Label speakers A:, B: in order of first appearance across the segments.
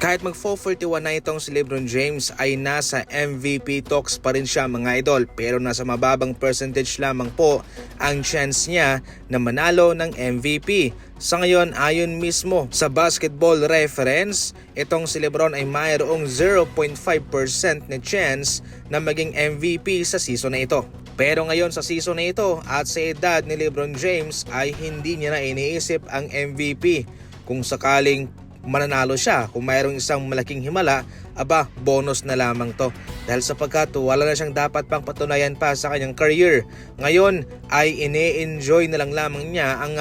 A: Kahit mag-441 na itong si LeBron James ay nasa MVP talks pa rin siya mga idol, pero nasa mababang percentage lamang po ang chance niya na manalo ng MVP. Sa ngayon, ayon mismo sa Basketball Reference, itong si LeBron ay mayroong 0.5% na chance na maging MVP sa season na ito. Pero ngayon sa season na ito at sa edad ni LeBron James ay hindi niya na iniisip ang MVP. Kung sakaling mananalo siya, kung mayroong isang malaking himala, bonus na lamang to. Dahil sapagkat wala na siyang dapat pang patunayan pa sa kanyang career. Ngayon ay ine-enjoy na lang lamang niya ang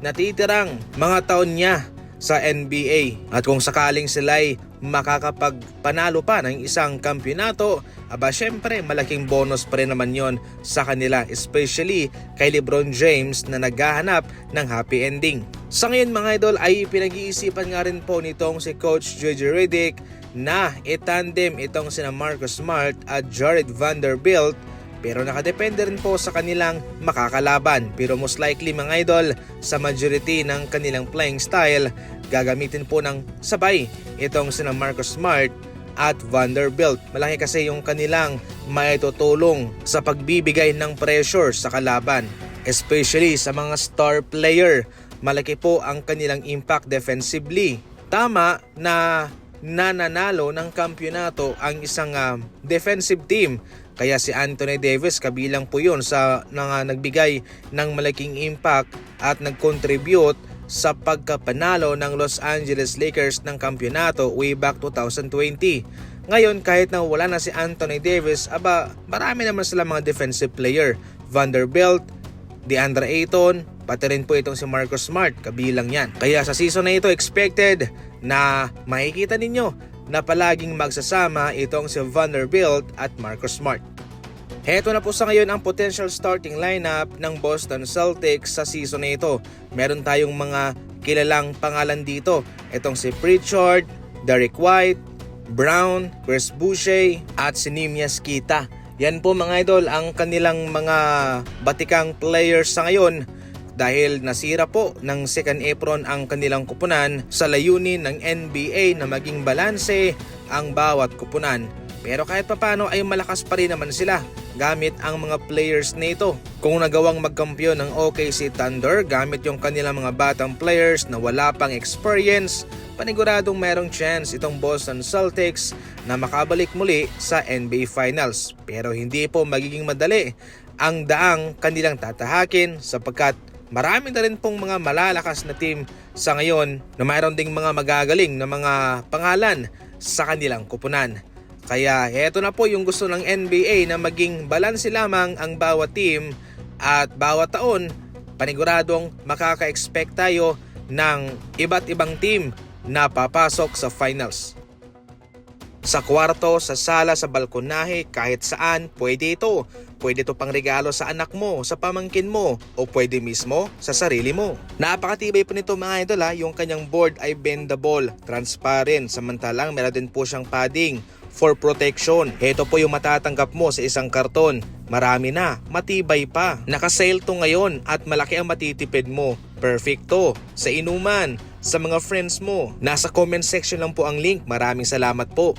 A: natitirang mga taon niya sa NBA. At kung sakaling sila'y makakapagpanalo pa ng isang kampyonato, syempre malaking bonus pa rin naman yon sa kanila, especially kay LeBron James na naghahanap ng happy ending. Sa ngayon mga idol ay pinag-iisipan nga rin po nitong si Coach JJ Redick na itandem itong sina Marcus Smart at Jared Vanderbilt, pero nakadepende rin po sa kanilang makakalaban. Pero most likely mga idol, sa majority ng kanilang playing style, gagamitin po ng sabay itong sina Marcus Smart at Vanderbilt. Malaki kasi yung kanilang maitutulong sa pagbibigay ng pressure sa kalaban, especially sa mga star player. Malaki po ang kanilang impact defensively. Tama na nananalo ng kampyonato ang isang defensive team. Kaya si Anthony Davis kabilang po yun sa nagbigay ng malaking impact at nag-contribute sa pagkapanalo ng Los Angeles Lakers ng kampyonato way back 2020. Ngayon kahit na wala na si Anthony Davis, marami naman sila mga defensive player. Vanderbilt, DeAndre Ayton, pati rin po itong si Marcus Smart, kabilang yan. Kaya sa season na ito expected na makikita ninyo na palaging magsasama itong si Vanderbilt at Marcus Smart. Heto na po sa ngayon ang potential starting lineup ng Boston Celtics sa season na ito. Meron tayong mga kilalang pangalan dito. Itong si Pritchard, Derek White, Brown, Chris Boucher at si Neemias Queta. Yan po mga idol ang kanilang mga batikang players sa ngayon dahil nasira po ng second apron ang kanilang kupunan sa layunin ng NBA na maging balanse ang bawat kupunan. Pero kahit papano ay malakas pa rin naman sila gamit ang mga players nito. Kung nagawang magkampiyon ng OKC Thunder gamit yung kanilang mga batang players na wala pang experience, paniguradong merong chance itong Boston Celtics na makabalik muli sa NBA Finals. Pero hindi po magiging madali ang daang kanilang tatahakin sapagkat marami na rin pong mga malalakas na team sa ngayon na mayroon ding mga magagaling na mga pangalan sa kanilang kupunan. Kaya heto na po yung gusto ng NBA na maging balanse lamang ang bawat team at bawat taon paniguradong makaka-expect tayo ng iba't ibang team na papasok sa finals. Sa kwarto, sa sala, sa balkonahe, kahit saan, pwede ito. Pwede ito pang regalo sa anak mo, sa pamangkin mo, o pwede mismo sa sarili mo. Napakatibay po nito mga idol yung kanyang board ay bendable, transparent, samantalang meron din po siyang padding for protection. Ito po yung matatanggap mo sa isang karton. Marami na, matibay pa. Naka-sale to ngayon at malaki ang matitipid mo. Perfecto sa inuman, sa mga friends mo. Nasa comment section lang po ang link. Maraming salamat po.